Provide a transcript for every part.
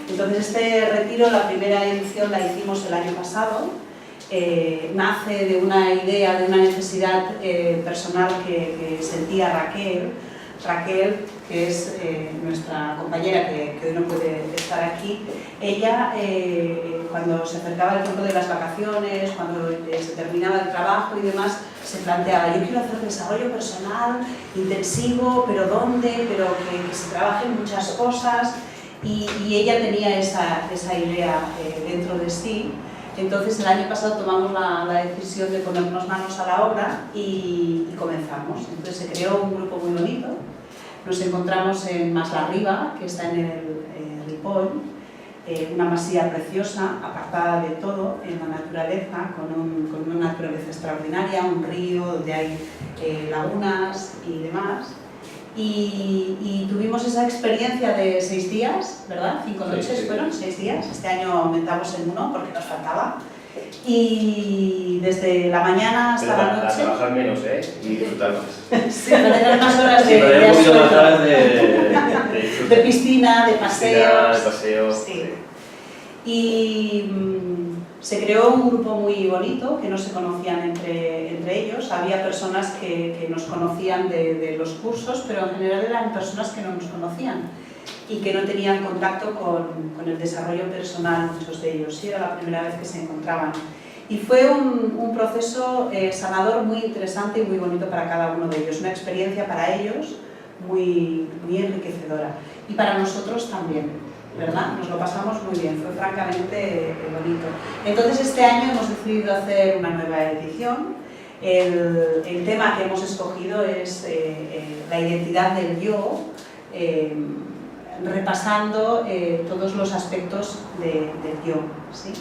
Entonces este retiro, la primera edición la hicimos el año pasado, nace de una idea, de una necesidad personal que sentía Raquel, que es nuestra compañera que hoy no puede estar aquí. Ella, cuando se acercaba el tiempo de las vacaciones, cuando se terminaba el trabajo y demás, se planteaba: yo quiero hacer desarrollo personal intensivo, pero ¿dónde? Pero que se trabajen muchas cosas, y ella tenía esa idea dentro de sí. Entonces el año pasado tomamos la decisión de ponernos manos a la obra y comenzamos. Entonces se creó un grupo muy bonito. Nos encontramos en Maslarriba, que está en el Ripoll, una masía preciosa, apartada de todo, en la naturaleza, con una naturaleza extraordinaria, un río donde hay lagunas y demás. Y tuvimos esa experiencia de 6 días, ¿verdad? 5 noches sí. Fueron 6 días. Este año aumentamos en 1 porque nos faltaba. Y desde la mañana hasta la noche... trabajar menos, y disfrutar más. Sí, para tener más horas de asueto. De piscina, de paseos. Sí. Sí. Y se creó un grupo muy bonito, que no se conocían entre ellos. Había personas que nos conocían de los cursos, pero en general eran personas que no nos conocían y que no tenían contacto con el desarrollo personal, muchos de ellos. Sí, era la primera vez que se encontraban. Y fue un proceso sanador muy interesante y muy bonito para cada uno de ellos. Una experiencia para ellos muy enriquecedora. Y para nosotros también, ¿verdad? Nos lo pasamos muy bien, fue francamente bonito. Entonces este año hemos decidido hacer una nueva edición. El tema que hemos escogido es la identidad del yo, repasando todos los aspectos del yo, ¿sí?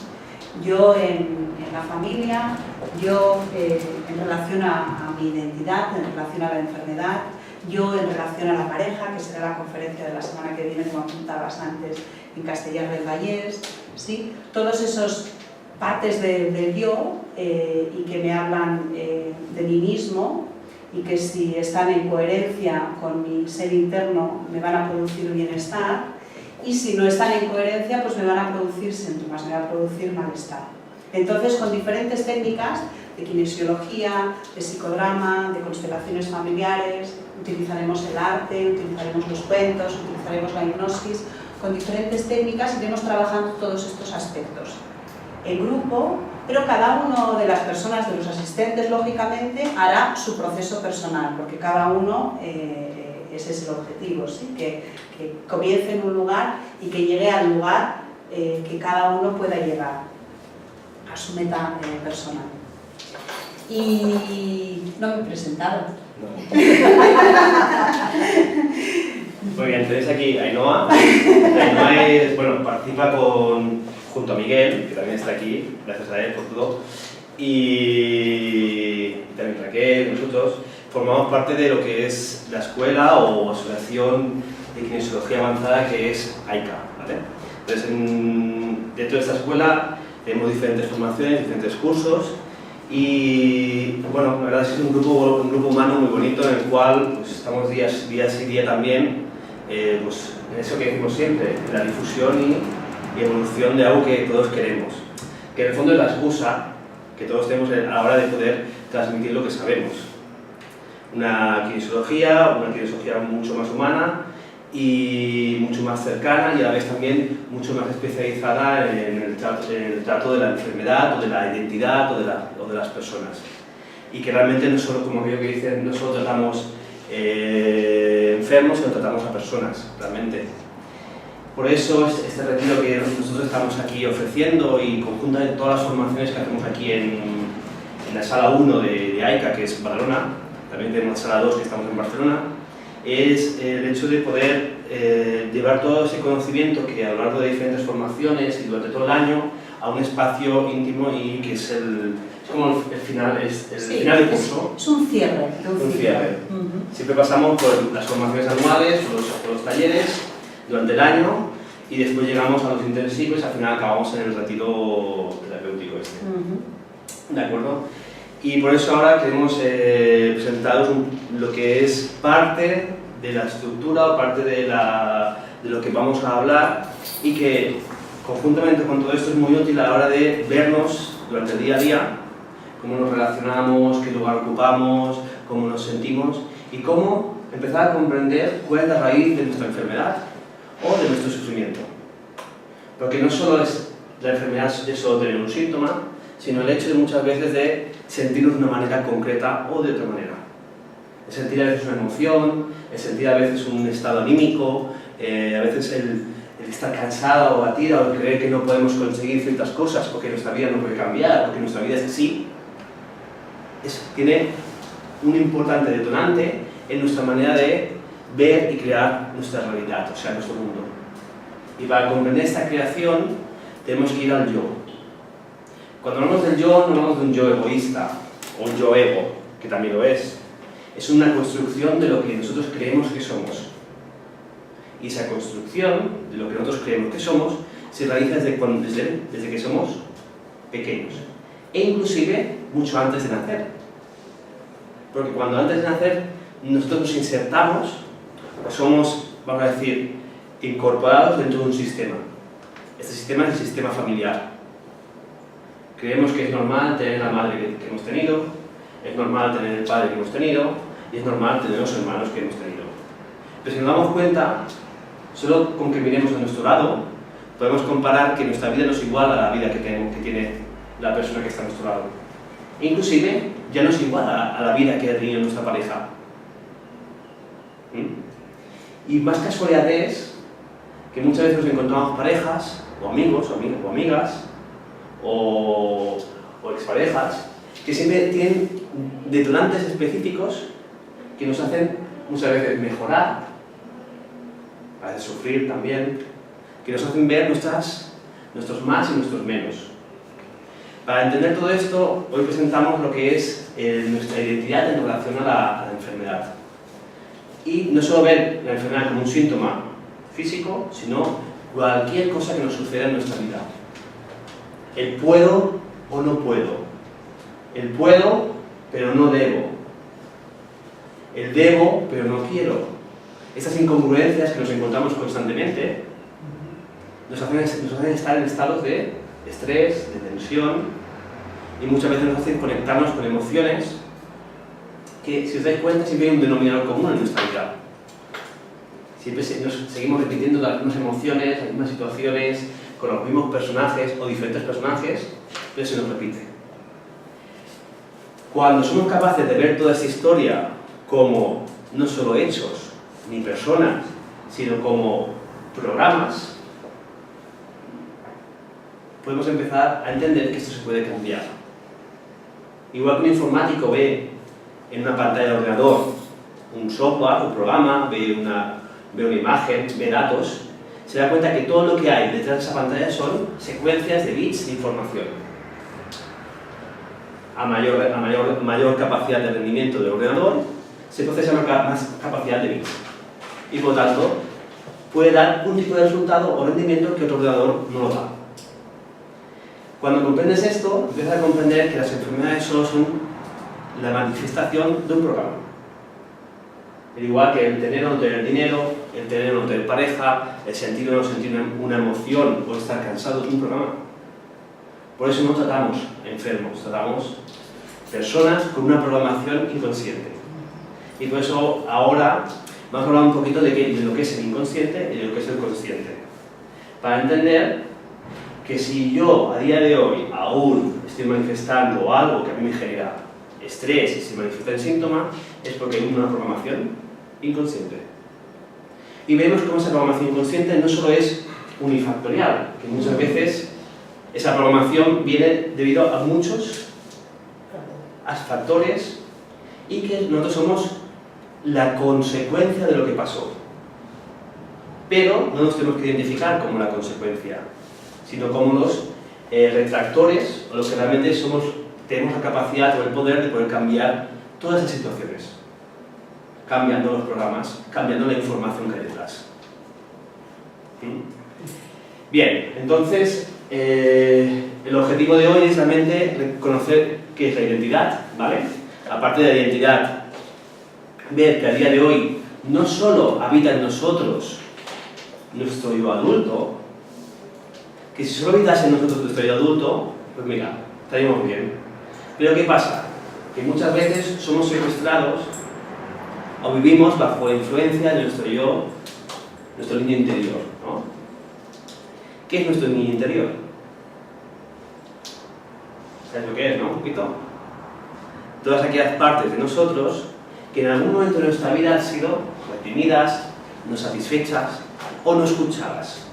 Yo en la familia, yo en relación a mi identidad, en relación a la enfermedad, yo en relación a la pareja, que será la conferencia de la semana que viene, como apuntabas antes, en Castellar del Vallès, ¿sí? Todos esos partes del yo y que me hablan de mí mismo, y que si están en coherencia con mi ser interno me van a producir bienestar, y si no están en coherencia pues me van a producir síntomas, me van a producir malestar. Entonces, con diferentes técnicas de kinesiología, de psicodrama, de constelaciones familiares, utilizaremos el arte, utilizaremos los cuentos, utilizaremos la hipnosis, con diferentes técnicas iremos trabajando todos estos aspectos. El grupo, pero cada uno de las personas, de los asistentes, lógicamente, hará su proceso personal, porque cada uno, ese es el objetivo, ¿sí? Que comience en un lugar y que llegue al lugar que cada uno pueda llegar a su meta personal. Y no me he presentado. No. Muy bien, tenéis aquí a Ainhoa. Ainhoa es, bueno, participa junto a Miguel, que también está aquí, gracias a él por todo, y también Raquel, nosotros formamos parte de lo que es la escuela o asociación de kinesiología avanzada, que es AICA, ¿vale? Entonces, dentro de esta escuela tenemos diferentes formaciones, diferentes cursos, y bueno, la verdad es que es un grupo humano muy bonito en el cual pues, estamos día sí día también, pues, en eso que decimos siempre, en la difusión y evolución de algo que todos queremos, que en el fondo es la excusa que todos tenemos a la hora de poder transmitir lo que sabemos. Una kinesiología mucho más humana y mucho más cercana, y a la vez también mucho más especializada en el trato de la enfermedad o de la identidad o de las personas. Y que realmente no solo, como veo que dicen, no solo tratamos enfermos, sino tratamos a personas, realmente. Por eso este retiro que nosotros estamos aquí ofreciendo, y conjuntamente todas las formaciones que hacemos aquí en la sala 1 de AICA, que es Badalona, también tenemos sala 2 que estamos en Barcelona, es el hecho de poder llevar todo ese conocimiento que a lo largo de diferentes formaciones y durante todo el año a un espacio íntimo, y que es como el final, final del curso. Es un cierre. Un cierre. Siempre pasamos por las formaciones anuales, por los talleres, durante el año, y después llegamos a los intensivos y al final acabamos en el retiro terapéutico este. ¿De acuerdo? Y por eso ahora queremos presentaros lo que es parte de la estructura o parte de lo que vamos a hablar y que conjuntamente con todo esto es muy útil a la hora de vernos durante el día a día, cómo nos relacionamos, qué lugar ocupamos, cómo nos sentimos y cómo empezar a comprender cuál es la raíz de nuestra enfermedad o de nuestro sufrimiento. Porque no solo es la enfermedad de solo tener un síntoma, sino el hecho de muchas veces de sentirnos de una manera concreta o de otra manera. El sentir a veces una emoción, el sentir a veces un estado anímico, a veces el estar cansado o abatida o el creer que no podemos conseguir ciertas cosas o que nuestra vida no puede cambiar o que nuestra vida es así, tiene un importante detonante en nuestra manera de ver y crear nuestra realidad, o sea, nuestro mundo. Y para comprender esta creación tenemos que ir al yo. Cuando hablamos del yo, no hablamos de un yo egoísta o un yo ego, que también lo es. Es una construcción de lo que nosotros creemos que somos. Y esa construcción de lo que nosotros creemos que somos se realiza desde que somos pequeños. E inclusive mucho antes de nacer. Porque cuando antes de nacer nosotros nos insertamos o somos, vamos a decir, incorporados dentro de un sistema. Este sistema es el sistema familiar. Creemos que es normal tener la madre que hemos tenido, es normal tener el padre que hemos tenido y es normal tener los hermanos que hemos tenido. Pero si nos damos cuenta, solo con que miremos a nuestro lado, podemos comparar que nuestra vida no es igual a la vida que tiene la persona que está a nuestro lado. Inclusive, ya no es igual a la vida que ha tenido nuestra pareja. Y más casualidad es que muchas veces nos encontramos parejas, o amigos, o amigas, o exparejas, que siempre tienen detonantes específicos que nos hacen muchas veces mejorar, a veces sufrir también, que nos hacen ver nuestros más y nuestros menos. Para entender todo esto, hoy presentamos lo que es nuestra identidad en relación a la enfermedad. Y no solo ver la enfermedad como un síntoma físico, sino cualquier cosa que nos suceda en nuestra vida. El puedo o no puedo. El puedo, pero no debo. El debo, pero no quiero. Estas incongruencias que nos encontramos constantemente nos hacen estar en estados de estrés, de tensión, y muchas veces nos hacen conectarnos con emociones que, si os dais cuenta, siempre hay un denominador común en nuestra vida. Siempre nos seguimos repitiendo las mismas emociones, las mismas situaciones, con los mismos personajes o diferentes personajes, pero se nos repite. Cuando somos capaces de ver toda esta historia como no solo hechos ni personas, sino como programas, podemos empezar a entender que esto se puede cambiar. Igual que un informático ve en una pantalla de ordenador un software, un programa, ve una imagen, ve datos, se da cuenta que todo lo que hay detrás de esa pantalla son secuencias de bits de información. A mayor capacidad de rendimiento del ordenador, se procesa más capacidad de bits. Y por lo tanto, puede dar un tipo de resultado o rendimiento que otro ordenador no lo da. Cuando comprendes esto, empiezas a comprender que las enfermedades solo son la manifestación de un programa. Al igual que el tener o no tener dinero, el tener o no tener pareja, el sentir o no sentir una emoción o estar cansado es un programa. Por eso no tratamos enfermos, tratamos personas con una programación inconsciente. Y por eso ahora vamos a hablar un poquito de lo que es el inconsciente y de lo que es el consciente. Para entender que si yo a día de hoy aún estoy manifestando algo que a mí me genera estrés y se manifiesta en síntoma, es porque hay una programación inconsciente. Y vemos cómo esa programación inconsciente no solo es unifactorial, que muchas veces esa programación viene debido a muchos factores y que nosotros somos la consecuencia de lo que pasó. Pero no nos tenemos que identificar como la consecuencia, sino como los retractores o los que realmente tenemos la capacidad o el poder de poder cambiar todas esas situaciones, cambiando los programas, cambiando la información que hay detrás. Bien, entonces el objetivo de hoy es realmente reconocer qué es la identidad, ¿vale? Aparte de la identidad, ver que a día de hoy no solo habita en nosotros nuestro yo adulto, que si solo habitase en nosotros nuestro yo adulto, pues mira, estaríamos bien. Pero ¿qué pasa? Que muchas veces somos secuestrados o vivimos bajo la influencia de nuestro yo, nuestro niño interior, ¿no? ¿Qué es nuestro niño interior? ¿Sabes lo que es, no? Un poquito. Todas aquellas partes de nosotros que en algún momento de nuestra vida han sido reprimidas, no satisfechas o no escuchadas.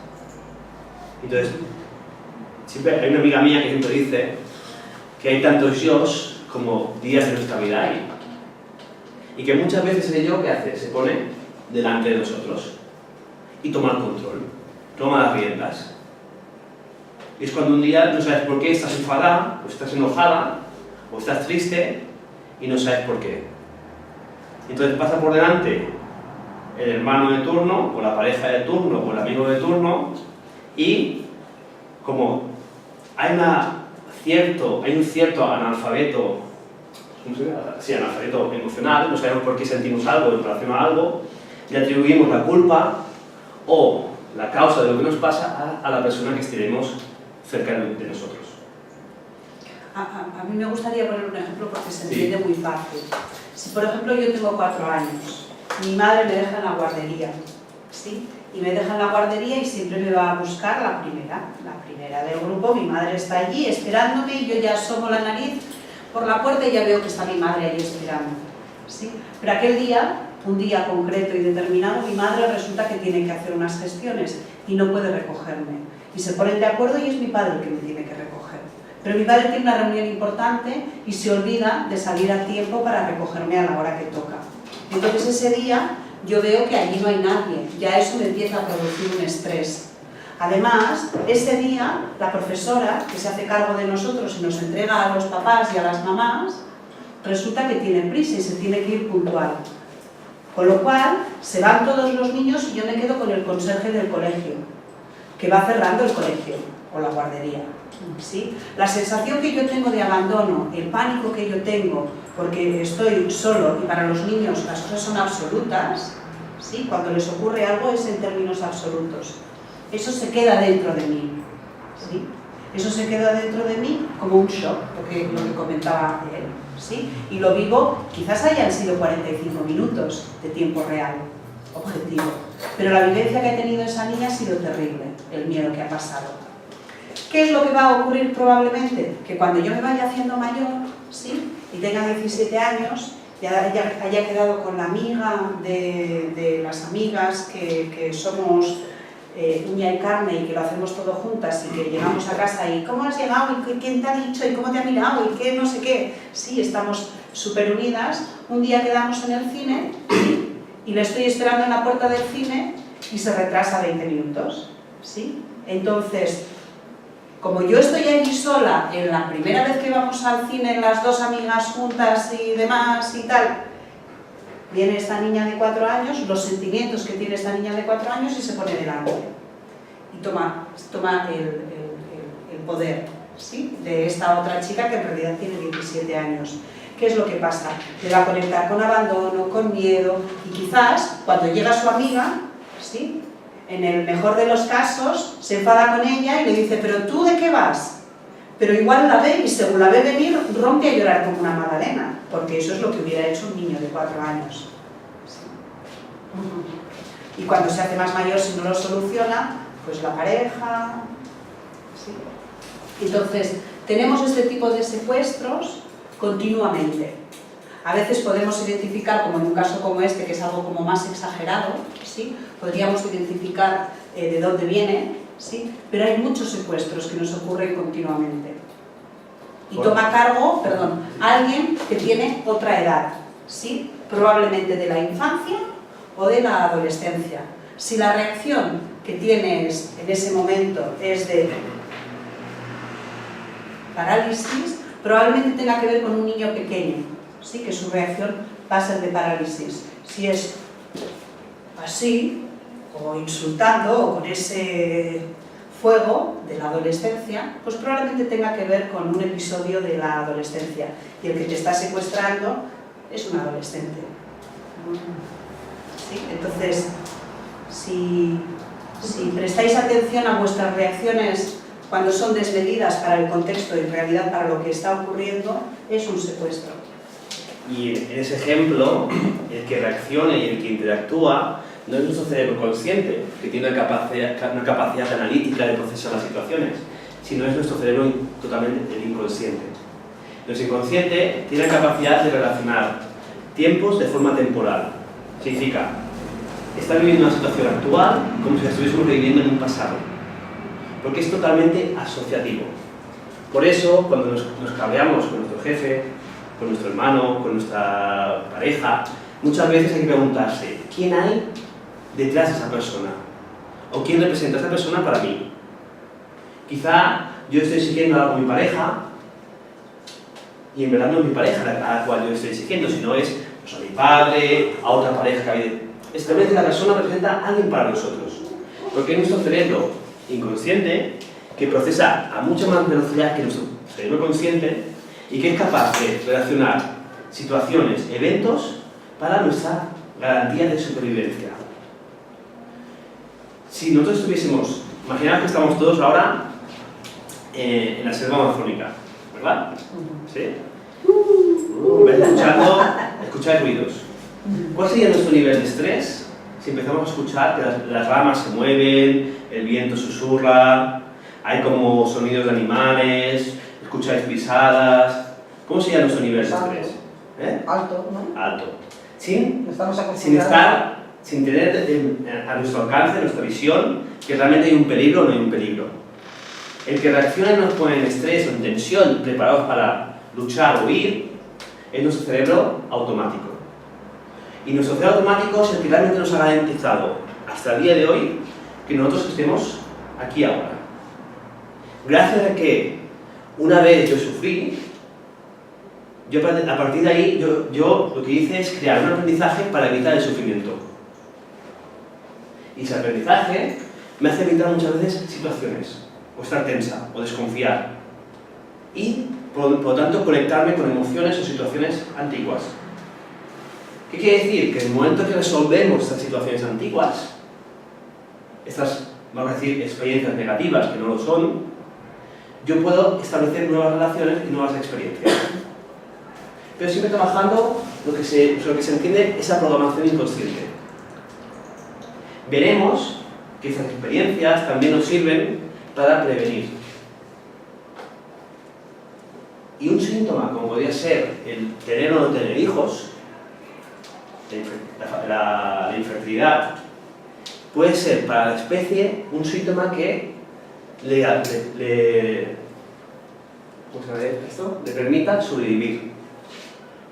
Entonces, siempre hay una amiga mía que siempre dice que hay tantos yos como días de nuestra vida hay. Y que muchas veces el yo, ¿qué hace? Se pone delante de nosotros y toma el control, toma las riendas. Y es cuando un día no sabes por qué estás enfadada, o estás enojada, o estás triste y no sabes por qué. Entonces pasa por delante el hermano de turno, o la pareja de turno, o el amigo de turno, y como hay un cierto analfabeto, analfabeto emocional, no sabemos por qué sentimos algo en relación a algo, le atribuimos la culpa o la causa de lo que nos pasa a la persona que estiremos cerca de nosotros. A mí me gustaría poner un ejemplo porque se entiende muy fácil. Si por ejemplo yo tengo 4 años, mi madre me deja en la guardería, ¿sí? Y me deja en la guardería y siempre me va a buscar la primera del grupo. Mi madre está allí esperándome y yo ya asomo la nariz por la puerta y ya veo que está mi madre allí esperando, ¿sí? Pero aquel día, un día concreto y determinado, mi madre resulta que tiene que hacer unas gestiones y no puede recogerme. Y se ponen de acuerdo y es mi padre el que me tiene que recoger. Pero mi padre tiene una reunión importante y se olvida de salir a tiempo para recogerme a la hora que toca. Entonces ese día yo veo que allí no hay nadie, ya eso me empieza a producir un estrés. Además, ese día la profesora, que se hace cargo de nosotros y nos entrega a los papás y a las mamás, resulta que tiene prisa y se tiene que ir puntual. Con lo cual, se van todos los niños y yo me quedo con el conserje del colegio, que va cerrando el colegio o la guardería. ¿Sí? La sensación que yo tengo de abandono, el pánico que yo tengo, porque estoy solo y para los niños las cosas son absolutas, ¿sí? Cuando les ocurre algo es en términos absolutos. Eso se queda dentro de mí, ¿sí? Eso se queda dentro de mí como un shock, lo que comentaba él, ¿sí? Y lo vivo, quizás hayan sido 45 minutos de tiempo real, objetivo, pero la vivencia que ha tenido esa niña ha sido terrible, el miedo que ha pasado. ¿Qué es lo que va a ocurrir probablemente? Que cuando yo me vaya haciendo mayor, ¿sí? Y tenga 17 años, ya haya quedado con la amiga de las amigas que somos uña y carne y que lo hacemos todo juntas y que llegamos a casa y ¿cómo has llegado? ¿Y quién te ha dicho? ¿Y cómo te ha mirado? ¿Y qué? No sé qué. Sí, estamos súper unidas. Un día quedamos en el cine, ¿sí? Y le estoy esperando en la puerta del cine y se retrasa 20 minutos, ¿sí? Entonces, como yo estoy allí sola, en la primera vez que vamos al cine, las 2 amigas juntas y demás y tal, viene esta niña de 4 años, los sentimientos que tiene esta niña de 4 años y se pone delante. Y toma el poder, ¿sí? De esta otra chica que en realidad tiene 17 años. ¿Qué es lo que pasa? Le va a conectar con abandono, con miedo y quizás cuando llega su amiga, ¿sí? En el mejor de los casos, se enfada con ella y le dice, ¿pero tú de qué vas? Pero igual la ve y según la ve venir, rompe a llorar como una magdalena, porque eso es lo que hubiera hecho un niño de 4 años. ¿Sí? Y cuando se hace más mayor, si no lo soluciona, pues la pareja... ¿Sí? Entonces, tenemos este tipo de secuestros continuamente. A veces podemos identificar, como en un caso como este, que es algo como más exagerado, ¿sí? Podríamos identificar de dónde viene, ¿sí? Pero hay muchos secuestros que nos ocurren continuamente. Y toma cargo, alguien que tiene otra edad, ¿sí? Probablemente de la infancia o de la adolescencia. Si la reacción que tienes en ese momento es de parálisis, probablemente tenga que ver con un niño pequeño, ¿sí? Que su reacción va a ser de parálisis. Si es así, o insultando, o con ese fuego de la adolescencia, pues probablemente tenga que ver con un episodio de la adolescencia. Y el que te está secuestrando es un adolescente. ¿Sí? Entonces, si prestáis atención a vuestras reacciones cuando son desmedidas para el contexto y en realidad para lo que está ocurriendo, es un secuestro. Y en ese ejemplo, el que reacciona y el que interactúa no es nuestro cerebro consciente, que tiene una capacidad analítica de procesar las situaciones, sino es nuestro cerebro totalmente el inconsciente. Nuestro inconsciente tiene la capacidad de relacionar tiempos de forma temporal. Significa, está viviendo una situación actual como si la estuviésemos reviviendo en un pasado, porque es totalmente asociativo. Por eso, cuando nos cabreamos con nuestro jefe, con nuestro hermano, con nuestra pareja, muchas veces hay que preguntarse, ¿quién hay detrás de esa persona? ¿O quién representa a esa persona para mí? Quizá yo estoy exigiendo algo a mi pareja y en verdad no es mi pareja a la cual yo estoy exigiendo, sino es pues, a mi padre, a otra pareja que hay. Esta vez la persona representa a alguien para nosotros, porque es nuestro cerebro inconsciente que procesa a mucha más velocidad que nuestro cerebro consciente y que es capaz de relacionar situaciones, eventos para nuestra garantía de supervivencia. Si nosotros estuviésemos, imaginad que estamos todos ahora en la selva amazónica, ¿verdad? ¿Sí? Escuchar ruidos. ¿Cuál sería nuestro nivel de estrés si empezamos a escuchar que las ramas se mueven, el viento susurra, hay como sonidos de animales, escucháis pisadas? ¿Cómo sería nuestro nivel de estrés? Alto, ¿no? Alto. Sin tener a nuestro alcance, a nuestra visión, que realmente hay un peligro o no hay un peligro. El que reacciona y nos pone en estrés o en tensión, preparados para luchar o huir, es nuestro cerebro automático. Y nuestro cerebro automático es el que realmente nos ha garantizado hasta el día de hoy que nosotros estemos aquí ahora. Gracias a que una vez yo sufrí, a partir de ahí yo lo que hice es crear un aprendizaje para evitar el sufrimiento. Y ese aprendizaje me hace evitar muchas veces situaciones, o estar tensa, o desconfiar. Y, por lo tanto, conectarme con emociones o situaciones antiguas. ¿Qué quiere decir? Que en el momento que resolvemos estas situaciones antiguas, estas, vamos a decir, experiencias negativas que no lo son, yo puedo establecer nuevas relaciones y nuevas experiencias. Pero siempre trabajando lo que se entiende es la programación inconsciente. Veremos que estas experiencias también nos sirven para prevenir. Y un síntoma, como podría ser el tener o no tener hijos, la infertilidad, puede ser para la especie un síntoma que le permita sobrevivir,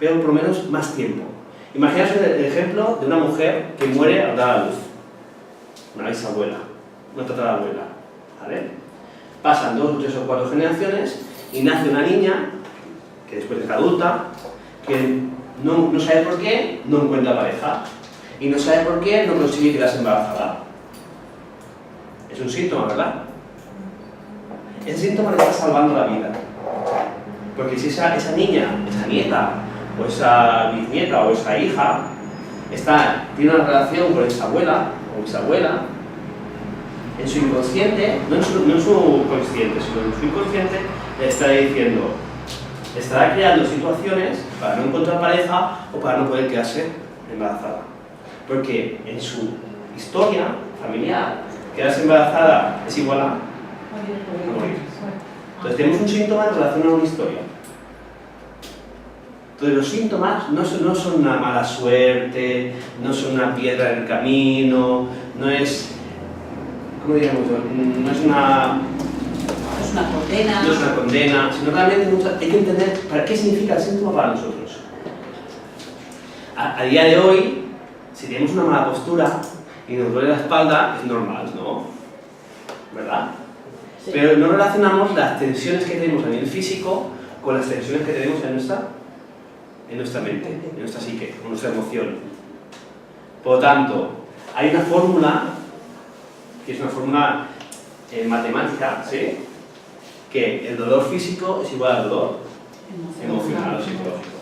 pero por lo menos más tiempo. Imaginaos el ejemplo de una mujer que muere al dar a luz, una bisabuela, una tatarabuela, ¿vale? Pasan 2, 3 o 4 generaciones y nace una niña que después es adulta, que no sabe por qué no encuentra pareja y no sabe por qué no consigue quedarse embarazada. Es un síntoma, ¿verdad? Ese síntoma le está salvando la vida. Porque si esa niña, esa nieta, o esa bisnieta, o esa hija, tiene una relación con esa abuela o bisabuela, en su inconsciente, no en su consciente, sino en su inconsciente, le está diciendo, estará creando situaciones para no encontrar pareja o para no poder quedarse embarazada. Porque en su historia familiar, quedarse embarazada es igual a morir. Entonces tenemos un síntoma en relación a una historia. Entonces los síntomas no son una mala suerte, no son una piedra en el camino, no es... ¿Cómo diríamos? No es una condena, sino realmente hay que entender para qué significa el síntoma para nosotros. A día de hoy, si tenemos una mala postura y nos duele la espalda, es normal, ¿no? ¿Verdad? Sí. Pero no relacionamos las tensiones que tenemos a nivel físico con las tensiones que tenemos en nuestra mente, en nuestra psique, en nuestra emoción. Por lo tanto, hay una fórmula, que es una fórmula matemática, ¿sí? Que el dolor físico es igual al dolor emocional o psicológico.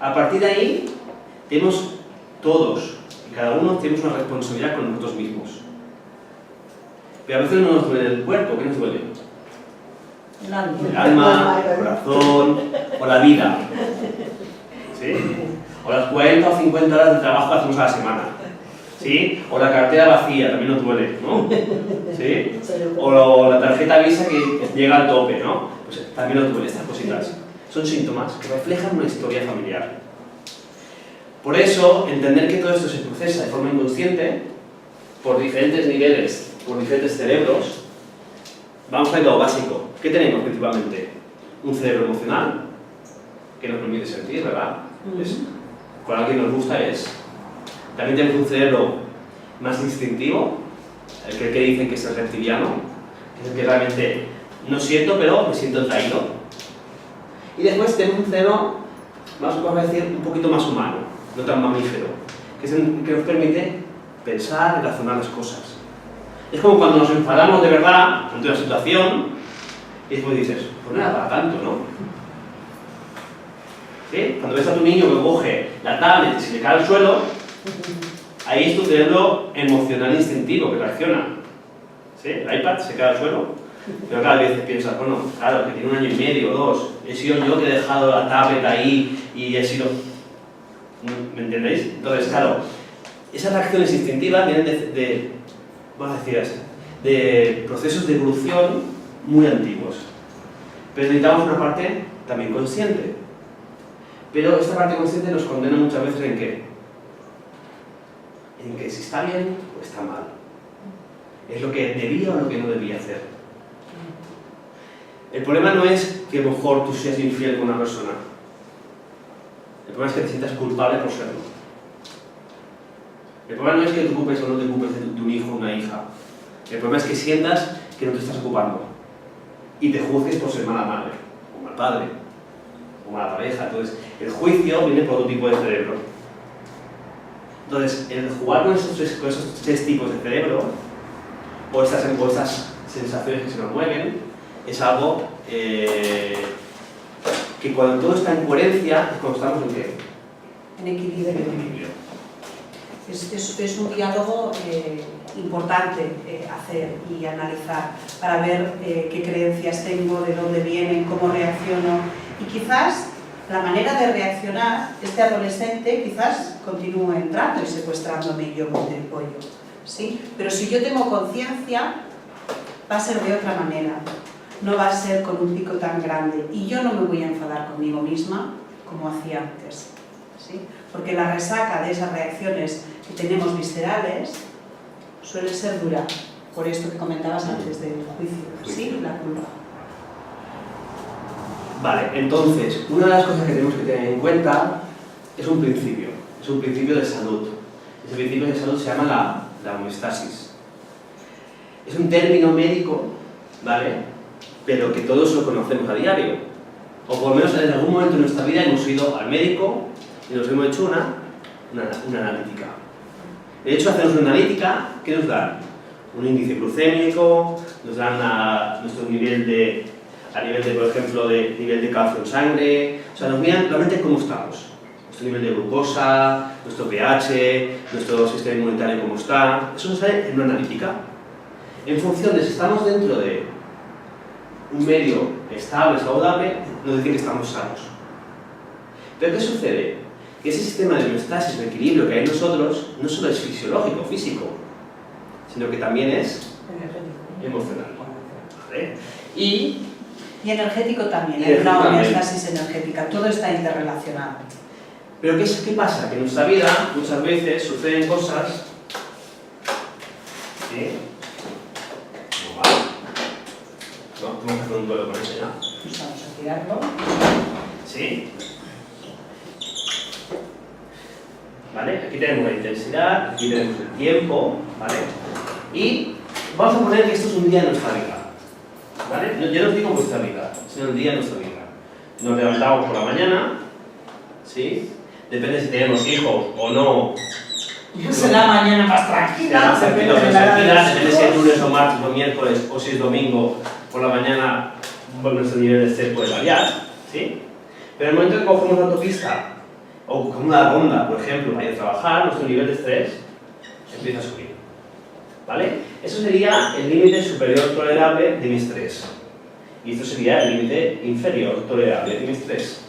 A partir de ahí, tenemos todos y cada uno tenemos una responsabilidad con nosotros mismos. Pero a veces no nos duele el cuerpo. ¿Qué nos duele? El alma, el corazón o la vida. ¿Sí? O las 40 o 50 horas de trabajo que hacemos a la semana. ¿Sí? O la cartera vacía, también nos duele, ¿no? ¿Sí? O la tarjeta Visa que llega al tope, ¿no? Pues también nos duele, estas cositas. Son síntomas que reflejan una historia familiar. Por eso, entender que todo esto se procesa de forma inconsciente, por diferentes niveles, por diferentes cerebros, vamos a ir a lo básico. ¿Qué tenemos principalmente? Un cerebro emocional, que nos permite sentir, ¿verdad? Con alguien nos gusta es. También tenemos un cerebro más instintivo, el que dicen que es el reptiliano, que es el que realmente no siento, pero me siento atraído. Y después tenemos un cerebro, vamos a decir, un poquito más humano, no tan mamífero, que es el que nos permite pensar y razonar las cosas. Es como cuando nos enfadamos de verdad ante una situación y después dices, pues no era para tanto, ¿no? ¿Sí? Cuando ves a tu niño que coge la tablet y se le cae al suelo, ahí es tu cerebro emocional instintivo que reacciona. ¿Sí? El iPad se cae al suelo, pero cada vez piensas, bueno, claro, que tiene 1 año y medio o 2, he sido yo que he dejado la tablet ahí y he sido... ¿Me entendéis? Entonces, claro, esas reacciones instintivas vienen vamos a decir así, de procesos de evolución muy antiguos. Pero necesitamos una parte también consciente. Pero esta parte consciente nos condena muchas veces ¿en qué? En que si está bien o está mal. Es lo que debía o lo que no debía hacer. El problema no es que a lo mejor tú seas infiel con una persona. El problema es que te sientas culpable por serlo. El problema no es que te ocupes o no te ocupes de un hijo o una hija. El problema es que sientas que no te estás ocupando y te juzgues por ser mala madre, o mal padre, o mala pareja. Entonces, el juicio viene por otro tipo de cerebro. Entonces, el jugar con esos tres tipos de cerebro, o estas sensaciones que se nos mueven, es algo que cuando todo está en coherencia, es cuando estamos en qué? En equilibrio. En equilibrio. Es un diálogo importante hacer y analizar para ver qué creencias tengo, de dónde vienen, cómo reacciono y quizás la manera de reaccionar, este adolescente quizás continúe entrando y secuestrándome yo con el pollo, ¿sí? Pero si yo tengo conciencia va a ser de otra manera, no va a ser con un pico tan grande y yo no me voy a enfadar conmigo misma como hacía antes, ¿sí? Porque la resaca de esas reacciones que tenemos viscerales suele ser dura, por esto que comentabas antes del juicio, ¿sí? La culpa. Vale, entonces, una de las cosas que tenemos que tener en cuenta es un principio de salud. Ese principio de salud se llama la homeostasis. Es un término médico, ¿vale? Pero que todos lo conocemos a diario. O por lo menos en algún momento de nuestra vida hemos ido al médico y nos hemos hecho una analítica. De hecho, hacemos una analítica, ¿qué nos dan? Un índice glucémico, nos dan nuestro nivel de, por ejemplo, de nivel de calcio en sangre, o sea, nos miran realmente cómo estamos. Nuestro nivel de glucosa, nuestro pH, nuestro sistema inmunitario cómo está, eso nos sale en una analítica. En función de si estamos dentro de un medio estable, saludable, nos dicen que estamos sanos. Pero ¿qué sucede? Que ese sistema de homeostasis, de equilibrio que hay en nosotros, no solo es fisiológico, físico, sino que también es emocional. ¿Vale? Y energético también, hay una homeostasis energética, todo está interrelacionado. Pero ¿qué pasa? Que en nuestra vida muchas veces suceden cosas que no van. No, tenemos que hacer un duelo con eso ya. Pues vamos a tirarlo. Sí. ¿Vale? Aquí tenemos la intensidad, aquí tenemos el tiempo, ¿vale? Y vamos a poner que esto es un día en nuestra vida, ¿vale? Yo no os digo vuestra vida, sino el día en nuestra vida. Nos levantamos por la mañana, ¿sí? Depende si tenemos hijos o no. Será mañana más tranquila. Depende si es lunes o martes o miércoles o si es domingo por la mañana, pues nuestro nivel de estrés puede variar, ¿sí? Pero en el momento que cogemos la autopista o con una ronda, por ejemplo, para ir a trabajar, nuestro nivel de estrés empieza a subir, ¿vale? Eso sería el límite superior tolerable de mi estrés. Y esto sería el límite inferior tolerable de mi estrés.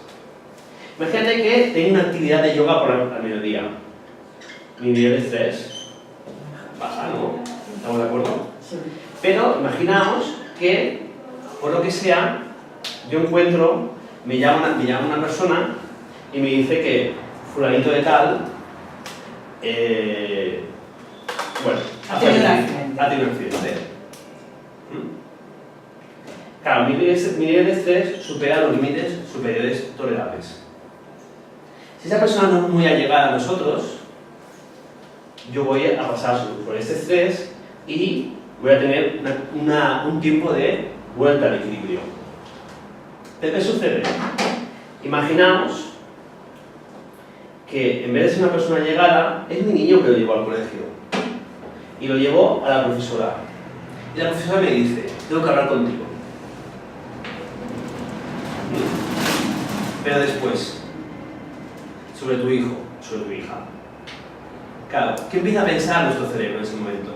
Imagínate que tengo una actividad de yoga por al mediodía. Mi nivel de estrés baja, ¿no? ¿Estamos de acuerdo? Sí. Pero imaginaos que, por lo que sea, yo encuentro, me llama una persona y me dice que fulanito de tal, bueno, ha tenido un accidente. Claro, mi nivel de estrés supera los límites superiores tolerables. Si esa persona no es muy allegada a nosotros, yo voy a pasar por este estrés y voy a tener un tiempo de vuelta al equilibrio. ¿Qué sucede? Imaginaos que en vez de ser una persona allegada, es mi niño que lo llevó al colegio y lo llevó a la profesora. Y la profesora me dice, tengo que hablar contigo. Pero después, sobre tu hijo, sobre tu hija. Claro, ¿qué empieza a pensar nuestro cerebro en ese momento?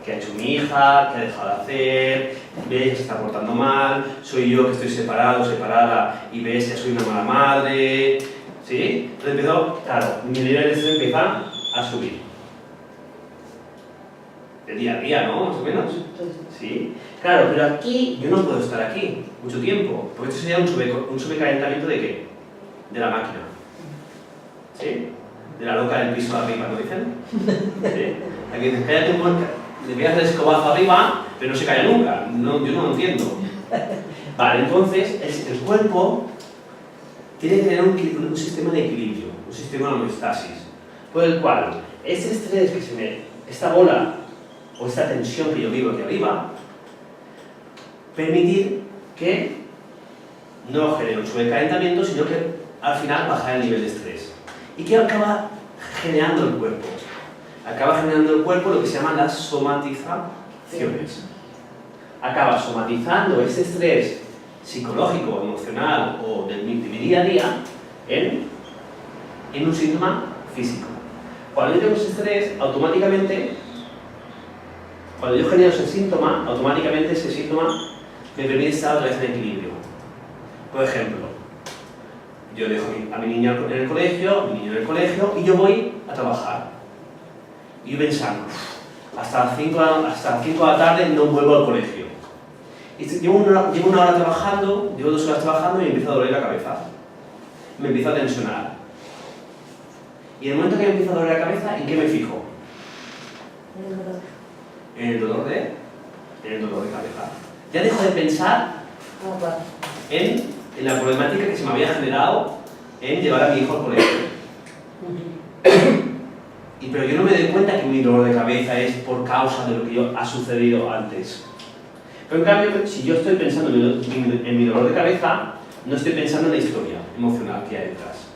¿Qué ha hecho mi hija? ¿Qué ha dejado de hacer? ¿Ves que se está portando mal? ¿Soy yo que estoy separado, separada y ves que soy una mala madre? ¿Sí? Entonces empezó, claro, mi nivel de estrés empieza a subir. De día a día, ¿no? Más o menos. ¿Sí? Claro, pero aquí yo no puedo estar aquí mucho tiempo, porque esto sería un sobrecalentamiento ¿de qué? De la máquina. ¿Sí? De la loca del piso de arriba, ¿no dicen? ¿Sí? Aquí dices, cállate un momento, le pegas el escobazo arriba, pero no se calla nunca. No, yo no lo entiendo. Vale, entonces el cuerpo tiene que tener un sistema de equilibrio, un sistema de homeostasis, por el cual este estrés esta bola o esta tensión que yo vivo aquí arriba, permitir que no genere un sobrecalentamiento, sino que al final bajar el nivel de estrés. ¿Y qué acaba generando el cuerpo? Acaba generando el cuerpo lo que se llaman las somatizaciones. Acaba somatizando ese estrés psicológico, emocional o de mi día a día en un síntoma físico. Cuando yo tengo ese estrés, automáticamente, cuando yo genero ese síntoma, automáticamente ese síntoma me permite estar otra vez en equilibrio. Por ejemplo, yo dejo a mi niña en el colegio, mi niño en el colegio, y yo voy a trabajar. Y yo pensando, hasta las 5 de la tarde no vuelvo al colegio. Y llevo una hora trabajando, llevo 2 horas trabajando y me empieza a doler la cabeza. Me empiezo a tensionar. Y en el momento que me empieza a doler la cabeza, ¿en qué me fijo? En el dolor de cabeza. Ya dejo de pensar en la problemática que se me había generado en llevar a mi hijo al colegio. Pero yo no me doy cuenta que mi dolor de cabeza es por causa de lo que ha sucedido antes. Pero en cambio, si yo estoy pensando en mi dolor de cabeza, no estoy pensando en la historia emocional que hay detrás.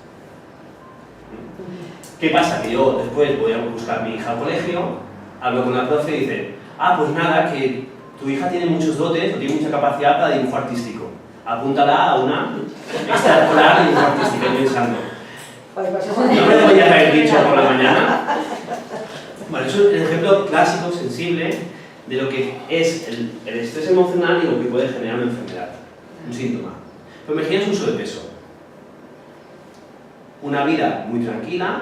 ¿Qué pasa? Que yo después voy a buscar a mi hija al colegio, hablo con la profe y dice, pues nada, que tu hija tiene muchos dotes o tiene mucha capacidad para dibujo artístico. Apúntala a una extraescolar de dibujo artístico. Y pensando, ¿no me podías haber dicho por la mañana? Bueno, eso es el ejemplo clásico, sensible, de lo que es el estrés emocional y lo que puede generar una enfermedad, un síntoma. Pero imaginaos un sobrepeso. Una vida muy tranquila,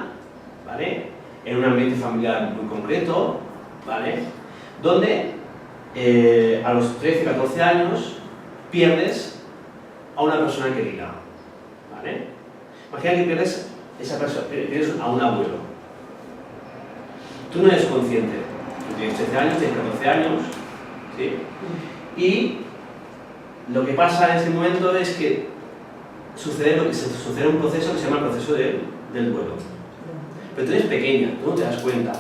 ¿vale? En un ambiente familiar muy concreto, ¿vale? Donde a los 13, 14 años pierdes a una persona querida, ¿vale? Imagina que pierdes a un abuelo. Tú no eres consciente. Tú tienes 13 años, tienes 14 años, ¿sí? Y lo que pasa en ese momento es que sucede un proceso que se llama el proceso del duelo. Pero tú eres pequeña, tú no te das cuenta.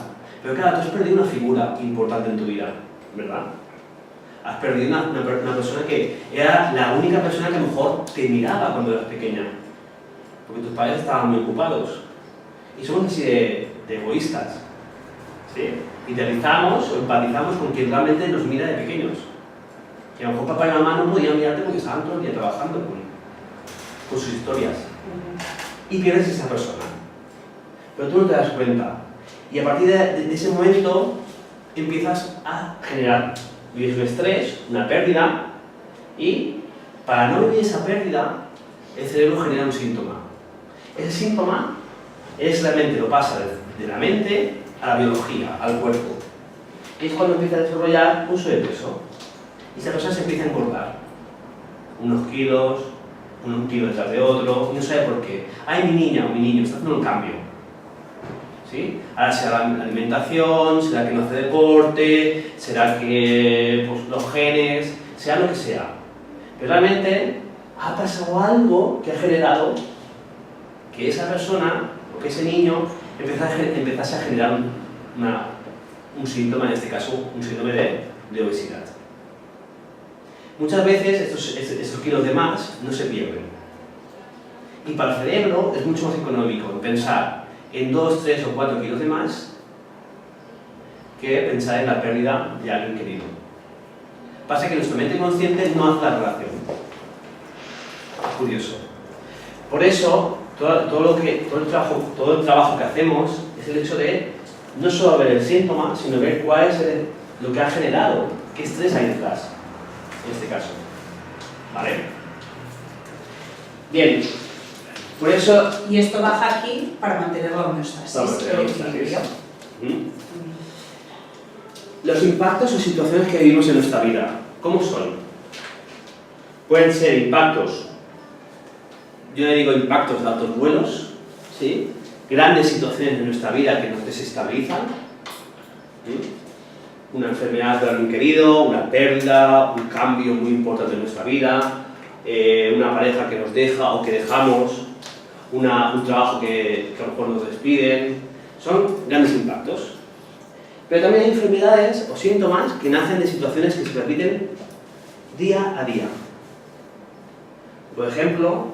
Pero claro, tú has perdido una figura importante en tu vida, ¿verdad? Has perdido una persona que era la única persona que a lo mejor te miraba cuando eras pequeña. Porque tus padres estaban muy ocupados. Y somos así de egoístas. ¿Sí? Idealizamos o empatizamos con quien realmente nos mira de pequeños. Y a lo mejor papá y mamá no podían mirarte porque estaban todo el día trabajando con sus historias. Y pierdes a esa persona. Pero tú no te das cuenta. Y a partir de ese momento empiezas a generar un estrés, una pérdida, y Para no vivir esa pérdida, el cerebro genera un síntoma. Ese síntoma es la mente, lo pasa de la mente a la biología, al cuerpo. Y es cuando empieza a desarrollar un sobrepeso. Y esa persona se empieza a engordar. Unos kilos, un kilo detrás de otro, y no sabe por qué. Ay, mi niña o mi niño está haciendo un cambio. ¿Sí? Ahora será la alimentación, será que no hace deporte, será que pues, los genes, sea lo que sea. Pero realmente ha pasado algo que ha generado que esa persona o que ese niño empezase a generar un síntoma, en este caso un síndrome de obesidad. Muchas veces estos kilos de más no se pierden. Y para el cerebro es mucho más económico pensar en 2, 3 o 4 kilos de más que pensar en la pérdida de alguien querido. Pasa que nuestra mente consciente no hace la relación. Es curioso. Por eso, todo el trabajo que hacemos es el hecho de no solo ver el síntoma, sino ver cuál es lo que ha generado, qué estrés hay detrás, en este caso. ¿Vale? Bien. Por eso... Y esto baja aquí para mantener la homeostasis, el equilibrio. Los impactos o situaciones que vivimos en nuestra vida, ¿cómo son? Pueden ser impactos, yo le digo impactos de altos vuelos, ¿sí? Grandes situaciones de nuestra vida que nos desestabilizan, ¿sí? Una enfermedad de alguien querido, una pérdida, un cambio muy importante en nuestra vida, una pareja que nos deja o que dejamos, un trabajo que a lo mejor nos despiden, son grandes impactos. Pero también hay enfermedades o síntomas que nacen de situaciones que se repiten día a día. Por ejemplo,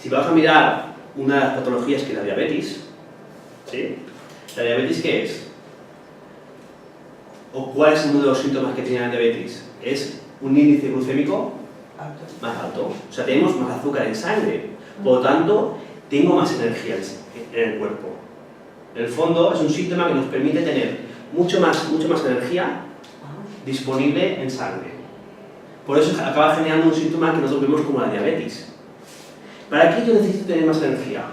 si vamos a mirar una de las patologías que es la diabetes, ¿sí? ¿La diabetes qué es? ¿O cuál es uno de los síntomas que tiene la diabetes? Es un índice glucémico más alto. O sea, tenemos más azúcar en sangre. Por lo tanto, tengo más energía en el cuerpo. En el fondo, es un síntoma que nos permite tener mucho más energía disponible en sangre. Por eso acaba generando un síntoma que nosotros vemos como la diabetes. ¿Para qué yo necesito tener más energía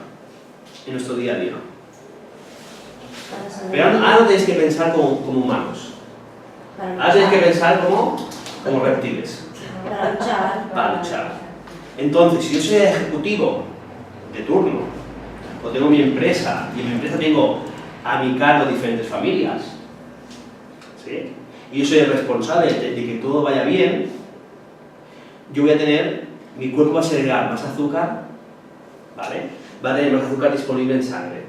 en nuestro día a día? Pero ahora no tenéis que pensar como humanos. Ahora tenéis que pensar como reptiles. Para luchar. Para luchar. Entonces, si yo soy ejecutivo de turno, o tengo mi empresa, y en mi empresa tengo a mi cargo diferentes familias, ¿sí? Y yo soy el responsable de que todo vaya bien, yo voy a tener, mi cuerpo va a segregar más azúcar, ¿vale? Va a tener más azúcar disponible en sangre.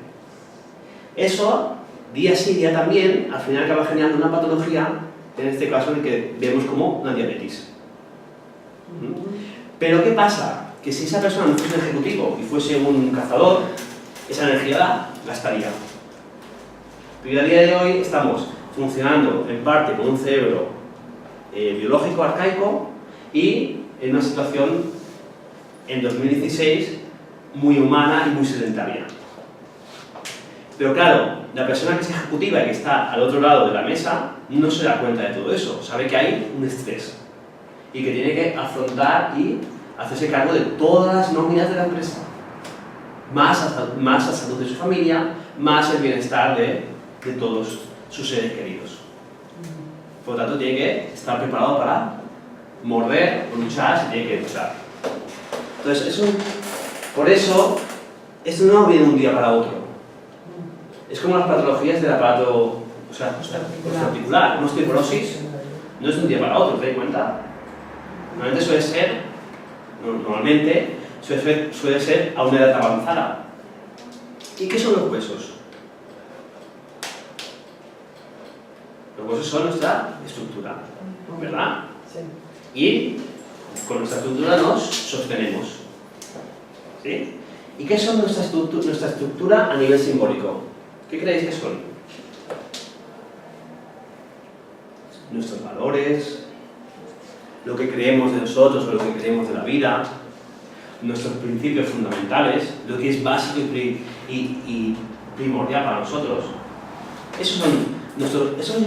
Eso, día sí, día también, al final acaba generando una patología, en este caso en el que vemos como una diabetes. Pero ¿qué pasa? Que si esa persona no fuese un ejecutivo y fuese un cazador, esa energía la gastaría. Pero a día de hoy estamos funcionando en parte con un cerebro biológico arcaico y en una situación en 2016 muy humana y muy sedentaria. Pero claro, la persona que es ejecutiva y que está al otro lado de la mesa no se da cuenta de todo eso, sabe que hay un estrés y que tiene que afrontar y hacerse cargo de todas las nóminas de la empresa, más la salud de su familia, más el bienestar de todos sus seres queridos. Por lo tanto, tiene que estar preparado para morder o luchar si tiene que luchar. Entonces, por eso, esto no viene de un día para otro. Es como las patologías del aparato articular. Una osteoporosis no es de un día para otro, ¿te das cuenta? Normalmente suele ser a una edad avanzada. ¿Y qué son los huesos? Los huesos son nuestra estructura, ¿verdad? Sí. Y con nuestra estructura nos sostenemos. ¿Sí? ¿Y qué son nuestra estructura a nivel simbólico? ¿Qué creéis que son? Nuestros valores, lo que creemos de nosotros o lo que creemos de la vida, nuestros principios fundamentales, lo que es básico y primordial para nosotros. Eso es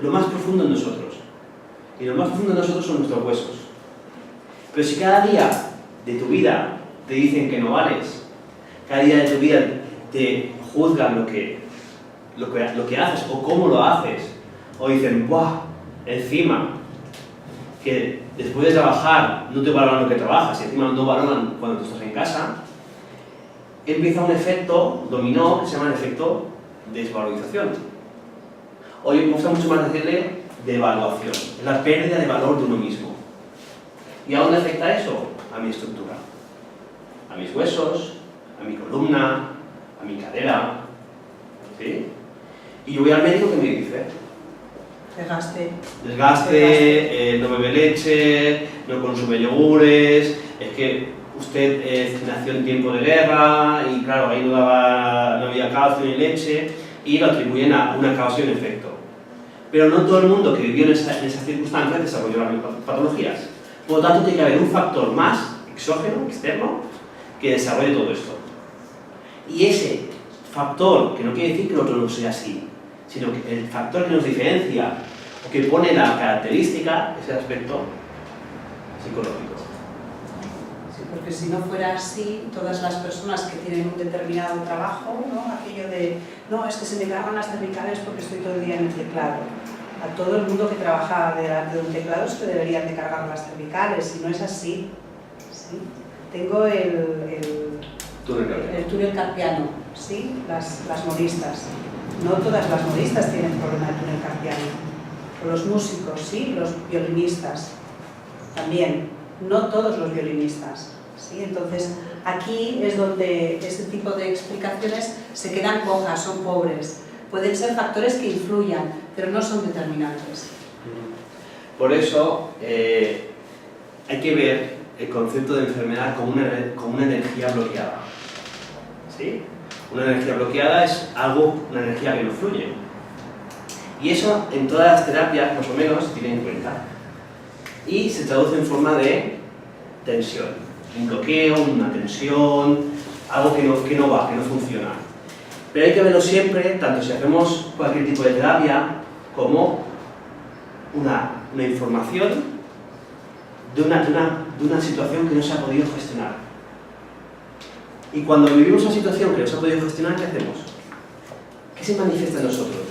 lo más profundo en nosotros. Y lo más profundo en nosotros son nuestros huesos. Pero si cada día de tu vida te dicen que no vales, cada día de tu vida te juzgan lo que haces o cómo lo haces, o dicen, ¡buah! Encima, que después de trabajar no te valoran lo que trabajas y encima no valoran cuando tú estás en casa, empieza un efecto dominó que se llama el efecto desvalorización. Hoy me gusta mucho más decirle devaluación, es la pérdida de valor de uno mismo. ¿Y a dónde afecta eso? A mi estructura, a mis huesos, a mi columna, a mi cadera, ¿sí? Y yo voy al médico que me dice desgaste, no bebe leche, no consume yogures, es que usted nació en tiempo de guerra y claro, ahí no había calcio ni leche y lo atribuyen a una causa y un efecto. Pero no todo el mundo que vivió en esas circunstancias desarrolló las mismas patologías. Por lo tanto, tiene que haber un factor más exógeno, externo, que desarrolle todo esto. Y ese factor, que no quiere decir que el otro no sea así, sino que el factor que nos diferencia o que pone la característica es el aspecto psicológico. Sí, porque si no fuera así, todas las personas que tienen un determinado trabajo, ¿no? Aquello de, no, es que se me cargan las cervicales porque estoy todo el día en el teclado. A todo el mundo que trabaja delante de un teclado se deberían de cargar las cervicales, y no es así. ¿Sí? Tengo el túnel carpiano, ¿sí? Las modistas. No todas las modistas tienen problema de túnel carpiano. O los músicos, ¿sí? Los violinistas también. No todos los violinistas, ¿sí? Entonces, aquí es donde este tipo de explicaciones se quedan cojas, son pobres. Pueden ser factores que influyan, pero no son determinantes. Por eso, hay que ver el concepto de enfermedad como una energía bloqueada. ¿Sí? Una energía bloqueada es una energía que no fluye. Y eso en todas las terapias, más o menos, se tiene en cuenta. Y se traduce en forma de tensión. Un bloqueo, una tensión, algo que no va, que no funciona. Pero hay que verlo siempre, tanto si hacemos cualquier tipo de terapia, como una información de una situación que no se ha podido gestionar. Y cuando vivimos una situación que no se ha podido gestionar, ¿qué hacemos? ¿Qué se manifiesta en nosotros?